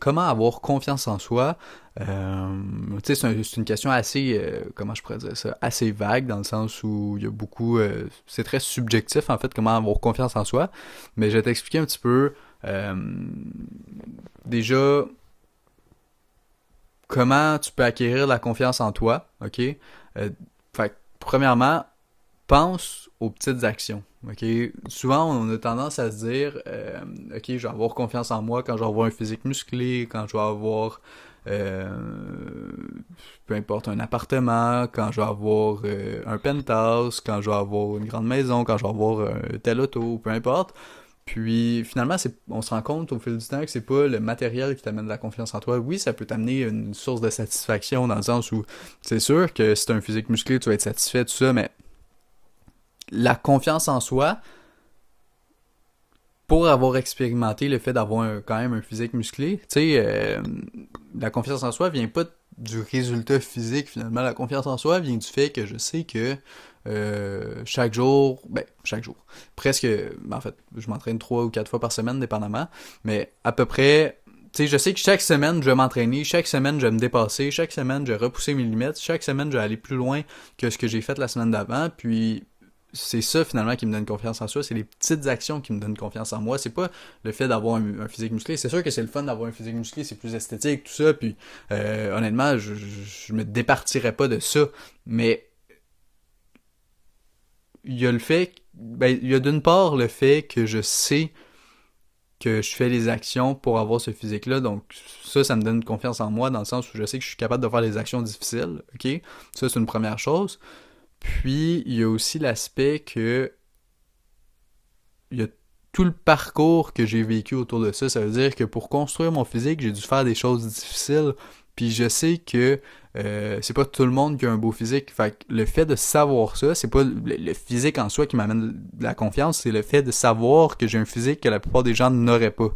comment avoir confiance en soi. Tu sais, c'est une question assez, comment je pourrais dire ça, assez vague dans le sens où il y a beaucoup, c'est très subjectif en fait, comment avoir confiance en soi. Mais je vais t'expliquer un petit peu euh, déjà comment tu peux acquérir la confiance en toi, ok? Fait que, premièrement, pense aux petites actions. Ok, souvent on a tendance à se dire, ok, je vais avoir confiance en moi quand je vais avoir un physique musclé, quand je vais avoir, euh, peu importe, un appartement, quand je vais avoir un penthouse, quand je vais avoir une grande maison, quand je vais avoir un tel auto, peu importe. Puis finalement, on se rend compte au fil du temps que c'est pas le matériel qui t'amène de la confiance en toi. Oui, ça peut t'amener une source de satisfaction dans le sens où c'est sûr que si t'as un physique musclé, tu vas être satisfait, tout ça, mais la confiance en soi, pour avoir expérimenté le fait d'avoir quand même un physique musclé, tu sais, la confiance en soi vient pas du résultat physique finalement. La confiance en soi vient du fait que je sais que chaque jour, presque, en fait, je m'entraîne 3 ou 4 fois par semaine, dépendamment, mais à peu près, tu sais, je sais que chaque semaine, je vais m'entraîner, chaque semaine, je vais me dépasser, chaque semaine, je vais repousser mes limites, chaque semaine, je vais aller plus loin que ce que j'ai fait la semaine d'avant, puis c'est ça finalement qui me donne confiance en soi, c'est les petites actions qui me donnent confiance en moi, c'est pas le fait d'avoir un physique musclé, c'est sûr que c'est le fun d'avoir un physique musclé, c'est plus esthétique, tout ça, puis honnêtement, je me départirais pas de ça, mais il y a le fait, ben, il y a d'une part le fait que je sais que je fais les actions pour avoir ce physique-là, donc ça me donne confiance en moi dans le sens où je sais que je suis capable de faire des actions difficiles, ok? Ça, c'est une première chose. Puis, il y a aussi l'aspect que il y a tout le parcours que j'ai vécu autour de ça. Ça veut dire que pour construire mon physique, j'ai dû faire des choses difficiles. Puis je sais que c'est pas tout le monde qui a un beau physique. Fait que le fait de savoir ça, c'est pas le physique en soi qui m'amène de la confiance, c'est le fait de savoir que j'ai un physique que la plupart des gens n'auraient pas.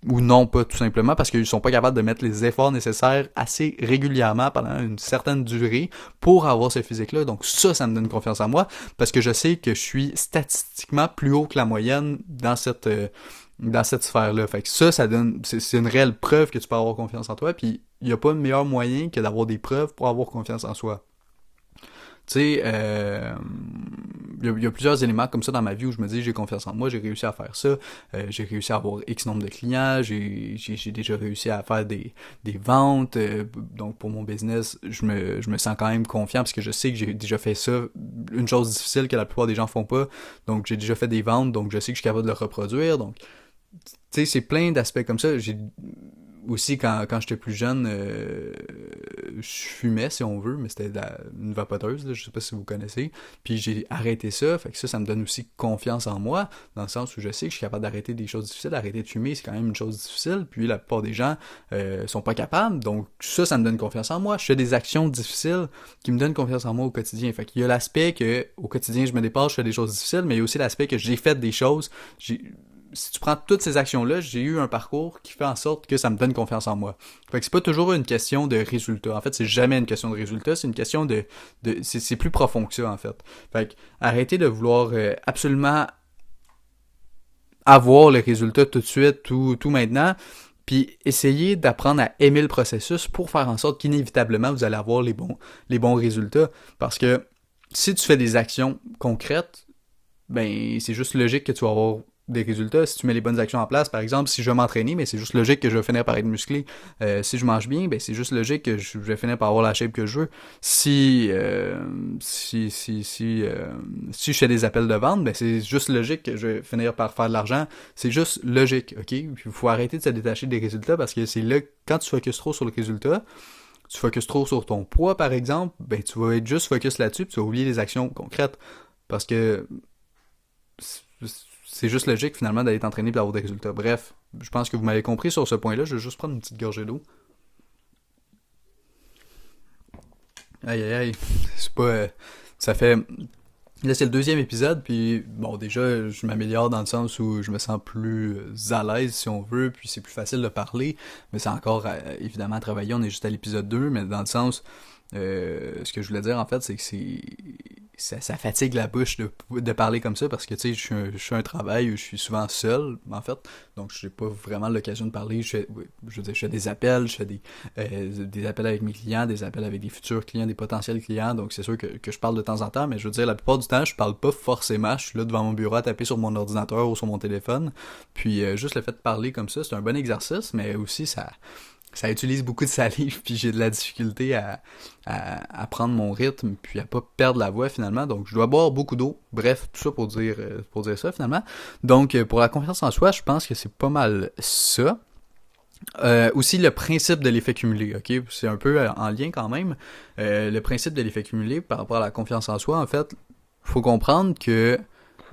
Ou non pas, tout simplement, parce qu'ils sont pas capables de mettre les efforts nécessaires assez régulièrement pendant une certaine durée pour avoir ce physique-là. Donc ça me donne confiance en moi, parce que je sais que je suis statistiquement plus haut que la moyenne dans cette sphère-là. Fait que ça donne, c'est une réelle preuve que tu peux avoir confiance en toi, puis il n'y a pas de meilleur moyen que d'avoir des preuves pour avoir confiance en soi. Tu sais, y a plusieurs éléments comme ça dans ma vie où je me dis j'ai confiance en moi, j'ai réussi à faire ça, j'ai réussi à avoir X nombre de clients, j'ai déjà réussi à faire des ventes, donc pour mon business, je me sens quand même confiant parce que je sais que j'ai déjà fait ça, une chose difficile que la plupart des gens font pas, donc j'ai déjà fait des ventes, donc je sais que je suis capable de le reproduire, donc tu sais, c'est plein d'aspects comme ça. J'ai aussi quand j'étais plus jeune, je fumais si on veut, mais c'était une vapoteuse, là, je sais pas si vous connaissez. Puis j'ai arrêté ça, fait que ça me donne aussi confiance en moi, dans le sens où je sais que je suis capable d'arrêter des choses difficiles. Arrêter de fumer, c'est quand même une chose difficile, puis la plupart des gens sont pas capables, donc ça me donne confiance en moi. Je fais des actions difficiles qui me donnent confiance en moi au quotidien. Fait qu'il y a l'aspect que au quotidien je me dépasse, je fais des choses difficiles, mais il y a aussi l'aspect que j'ai fait des choses, si tu prends toutes ces actions-là, j'ai eu un parcours qui fait en sorte que ça me donne confiance en moi. Fait que c'est pas toujours une question de résultat. En fait, c'est jamais une question de résultat, c'est une question c'est plus profond que ça, en fait. Fait que arrêtez de vouloir absolument avoir le résultat tout de suite, tout maintenant, puis essayez d'apprendre à aimer le processus pour faire en sorte qu'inévitablement, vous allez avoir les bons résultats. Parce que si tu fais des actions concrètes, ben c'est juste logique que tu vas avoir des résultats si tu mets les bonnes actions en place. Par exemple, si je veux m'entraîner, mais c'est juste logique que je vais finir par être musclé. Si je mange bien, ben c'est juste logique que je vais finir par avoir la shape que je veux. Si je fais des appels de vente, ben c'est juste logique que je vais finir par faire de l'argent. C'est juste logique, ok? Puis il faut arrêter de se détacher des résultats parce que c'est là, quand tu focuses trop sur le résultat, tu focuses trop sur ton poids, par exemple, ben tu vas être juste focus là-dessus, puis tu vas oublier les actions concrètes. Parce que c'est juste logique finalement d'aller t'entraîner et d'avoir des résultats. Bref, je pense que vous m'avez compris sur ce point-là. Je vais juste prendre une petite gorgée d'eau. Aïe aïe aïe. C'est pas. Ça fait. Là, c'est le deuxième épisode, puis bon, déjà, je m'améliore dans le sens où je me sens plus à l'aise, si on veut, puis c'est plus facile de parler, mais c'est encore, évidemment, à travailler, on est juste à l'épisode 2, mais dans le sens, ce que je voulais dire, en fait, c'est que ça fatigue la bouche de parler comme ça parce que, tu sais, je suis un travail où je suis souvent seul, en fait. Donc, je n'ai pas vraiment l'occasion de parler. Je veux dire, je fais des appels, je fais des appels avec mes clients, des appels avec des futurs clients, des potentiels clients. Donc, c'est sûr que je parle de temps en temps, mais je veux dire, la plupart du temps, je parle pas forcément. Je suis là devant mon bureau à taper sur mon ordinateur ou sur mon téléphone. Puis, juste le fait de parler comme ça, c'est un bon exercice, mais aussi, ça utilise beaucoup de salive, puis j'ai de la difficulté à prendre mon rythme, puis à pas perdre la voix finalement. Donc je dois boire beaucoup d'eau. Bref, tout ça pour dire ça finalement. Donc pour la confiance en soi, je pense que c'est pas mal ça. Aussi le principe de l'effet cumulé, ok? C'est un peu en lien quand même. Le principe de l'effet cumulé par rapport à la confiance en soi, en fait, faut comprendre que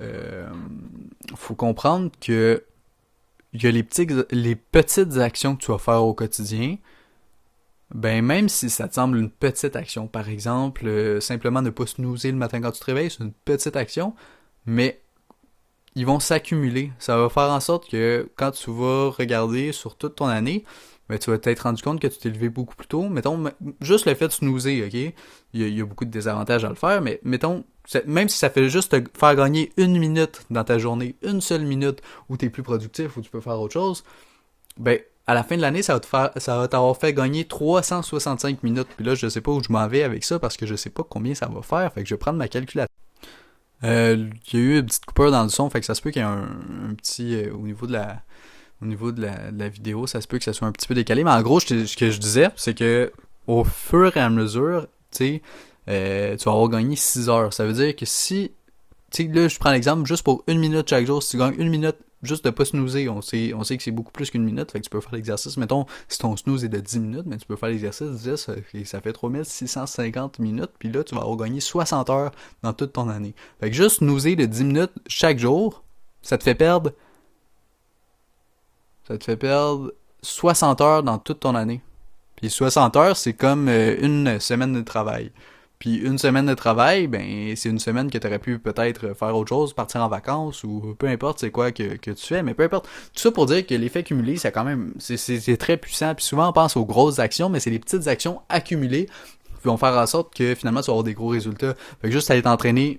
euh, faut comprendre que il y a les petites actions que tu vas faire au quotidien, ben même si ça te semble une petite action, par exemple, simplement ne pas snoozer le matin quand tu te réveilles, c'est une petite action, mais ils vont s'accumuler. Ça va faire en sorte que quand tu vas regarder sur toute ton année, ben, tu vas t'être rendu compte que tu t'es levé beaucoup plus tôt. Mettons, juste le fait de snoozer, ok? Il y a beaucoup de désavantages à le faire, mais mettons, même si ça fait juste te faire gagner une minute dans ta journée, une seule minute où tu es plus productif, où tu peux faire autre chose, ben, à la fin de l'année, ça va t'avoir fait gagner 365 minutes. Puis là, je sais pas où je m'en vais avec ça parce que je sais pas combien ça va faire. Fait que je vais prendre ma calculatrice. Il y a eu une petite coupure dans le son, fait que ça se peut qu'il y ait un petit au niveau de la vidéo, ça se peut que ça soit un petit peu décalé, mais en gros, ce que je disais, c'est que au fur et à mesure, tu sais, tu vas avoir gagné 6 heures. Ça veut dire que si, tu sais, là, je prends l'exemple, juste pour une minute chaque jour, si tu gagnes une minute juste de pas snoozer, on sait que c'est beaucoup plus qu'une minute, fait que tu peux faire l'exercice. Mettons, si ton snooze est de 10 minutes, mais tu peux faire l'exercice 10, ça fait 3650 minutes, puis là, tu vas avoir gagné 60 heures dans toute ton année. Fait que juste snoozer de 10 minutes chaque jour, ça te fait perdre ça te fait perdre 60 heures dans toute ton année. Puis 60 heures, c'est comme une semaine de travail. Puis une semaine de travail, ben c'est une semaine que tu aurais pu peut-être faire autre chose, partir en vacances ou peu importe c'est quoi que tu fais, mais peu importe. Tout ça pour dire que l'effet cumulé, c'est quand même c'est très puissant. Puis souvent on pense aux grosses actions, mais c'est les petites actions accumulées qui vont faire en sorte que finalement tu vas avoir des gros résultats. Fait que juste aller t'entraîner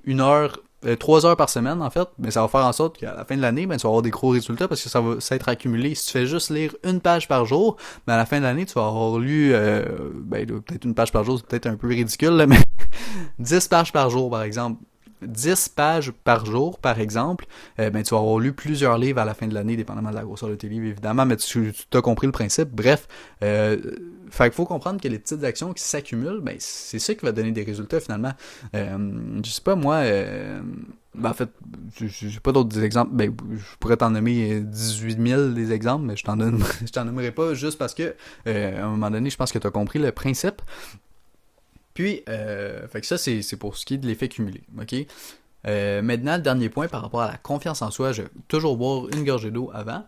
3 heures par semaine en fait, mais ça va faire en sorte qu'à la fin de l'année, ben, tu vas avoir des gros résultats parce que ça va s'être accumulé. Si tu fais juste lire une page par jour, ben, à la fin de l'année, tu vas avoir lu ben, peut-être une page par jour, c'est peut-être un peu ridicule, là, mais 10 pages par jour par exemple. 10 pages par jour, par exemple, ben, tu vas avoir lu plusieurs livres à la fin de l'année, dépendamment de la grosseur de tes livres, évidemment, mais tu as compris le principe. Bref, fait qu'il faut comprendre que les petites actions qui s'accumulent, ben, c'est ça qui va donner des résultats, finalement. Je sais pas, moi, ben, en fait, j'ai pas d'autres exemples. Ben, je pourrais t'en nommer 18 000 des exemples, mais je t'en nommerai pas juste parce que, à un moment donné, je pense que tu as compris le principe. Puis, fait que ça, c'est pour ce qui est de l'effet cumulé, ok? Maintenant, le dernier point par rapport à la confiance en soi, je vais toujours boire une gorgée d'eau avant.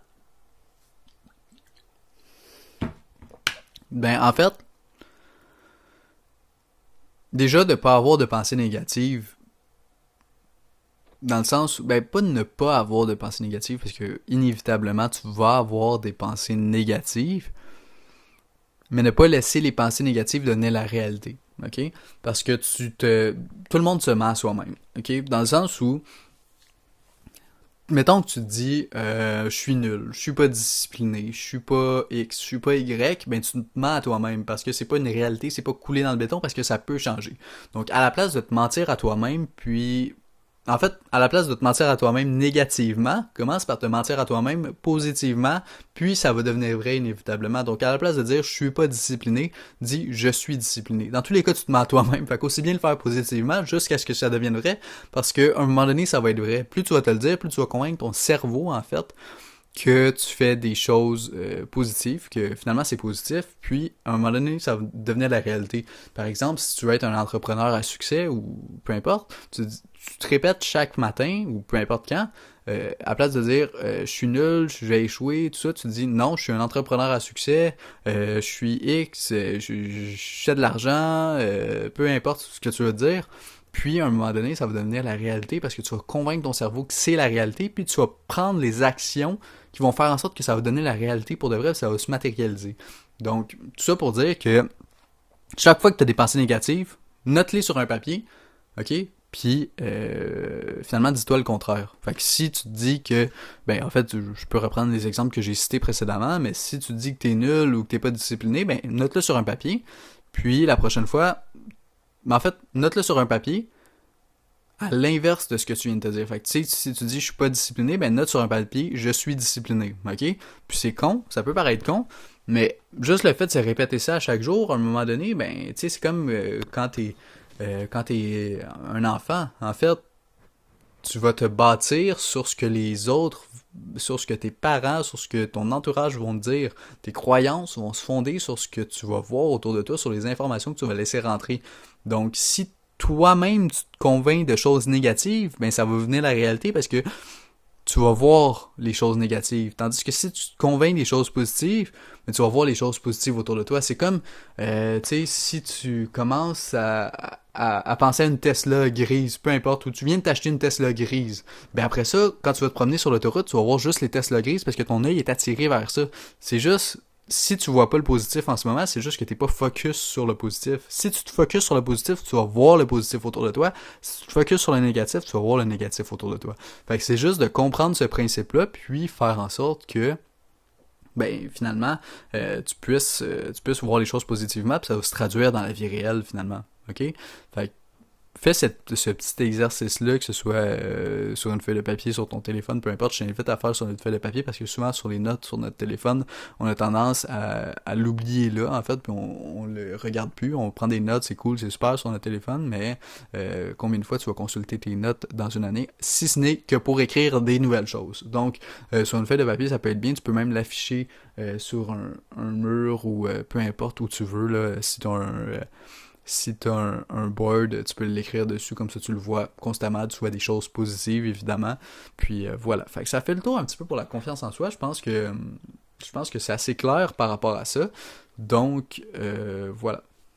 Ben, en fait, déjà de pas avoir de pensées négatives, dans le sens, ben, pas de ne pas avoir de pensées négatives, parce que inévitablement, tu vas avoir des pensées négatives, mais ne pas laisser les pensées négatives donner la réalité. OK? Parce que tout le monde se ment à soi-même. OK? Dans le sens où, mettons que tu te dis, je suis nul, je suis pas discipliné, je suis pas X, je suis pas Y, ben tu te mens à toi-même parce que c'est pas une réalité, c'est pas coulé dans le béton parce que ça peut changer. Donc, à la place de te mentir à toi-même, puis en fait, à la place de te mentir à toi-même négativement, commence par te mentir à toi-même positivement, puis ça va devenir vrai inévitablement. Donc à la place de dire je suis pas discipliné, dis je suis discipliné. Dans tous les cas, tu te mens à toi-même. Fait qu'aussi bien le faire positivement jusqu'à ce que ça devienne vrai, parce qu'à un moment donné, ça va être vrai. Plus tu vas te le dire, plus tu vas convaincre ton cerveau, en fait, que tu fais des choses positives, que finalement c'est positif, puis à un moment donné, ça va devenir la réalité. Par exemple, si tu veux être un entrepreneur à succès, ou peu importe, tu te répètes chaque matin, ou peu importe quand, à place de dire je suis nul, je vais échouer, tout ça, tu te dis non, je suis un entrepreneur à succès, je suis X, je fais de l'argent, peu importe ce que tu veux dire. Puis, à un moment donné, ça va devenir la réalité parce que tu vas convaincre ton cerveau que c'est la réalité, puis tu vas prendre les actions qui vont faire en sorte que ça va donner la réalité pour de vrai, ça va se matérialiser. Donc, tout ça pour dire que chaque fois que tu as des pensées négatives, note-les sur un papier, ok? Puis, finalement, dis-toi le contraire. Fait que si tu te dis que, ben, en fait, je peux reprendre les exemples que j'ai cités précédemment, mais si tu te dis que t'es nul ou que t'es pas discipliné, ben, note-le sur un papier. Puis, la prochaine fois, ben, en fait, note-le sur un papier, à l'inverse de ce que tu viens de te dire. Fait que, tu sais, si tu dis je suis pas discipliné, ben, note sur un papier, je suis discipliné. OK? Puis c'est con, ça peut paraître con, mais juste le fait de se répéter ça à chaque jour, à un moment donné, ben, tu sais, c'est comme quand t'es un enfant. En fait, tu vas te bâtir sur ce que les autres, sur ce que tes parents, sur ce que ton entourage vont te dire. Tes croyances vont se fonder sur ce que tu vas voir autour de toi, sur les informations que tu vas laisser rentrer. Donc, si toi-même tu te convaincs de choses négatives, ben ça va venir la réalité parce que tu vas voir les choses négatives. Tandis que si tu te convaincs des choses positives, ben, tu vas voir les choses positives autour de toi. C'est comme, tu sais, si tu commences à penser à une Tesla grise, peu importe, où tu viens de t'acheter une Tesla grise, ben après ça, quand tu vas te promener sur l'autoroute, tu vas voir juste les Tesla grises parce que ton œil est attiré vers ça. C'est juste, si tu vois pas le positif en ce moment, c'est juste que t'es pas focus sur le positif. Si tu te focuses sur le positif, tu vas voir le positif autour de toi. Si tu te focuses sur le négatif, tu vas voir le négatif autour de toi. Fait que c'est juste de comprendre ce principe-là, puis faire en sorte que, ben, finalement, tu puisses voir les choses positivement, puis ça va se traduire dans la vie réelle, finalement. OK? Fait que fais ce petit exercice-là, que ce soit sur une feuille de papier, sur ton téléphone, peu importe, je t'invite à faire sur une feuille de papier parce que souvent sur les notes sur notre téléphone, on a tendance à l'oublier là, en fait, puis on le regarde plus, on prend des notes, c'est cool, c'est super sur notre téléphone, mais combien de fois tu vas consulter tes notes dans une année, si ce n'est que pour écrire des nouvelles choses. Donc, sur une feuille de papier, ça peut être bien, tu peux même l'afficher sur un mur ou peu importe où tu veux, là, si tu as un board, tu peux l'écrire dessus, comme ça tu le vois constamment, tu vois des choses positives, évidemment. Puis voilà. Fait que ça fait le tour un petit peu pour la confiance en soi. Je pense que c'est assez clair par rapport à ça. Donc, voilà.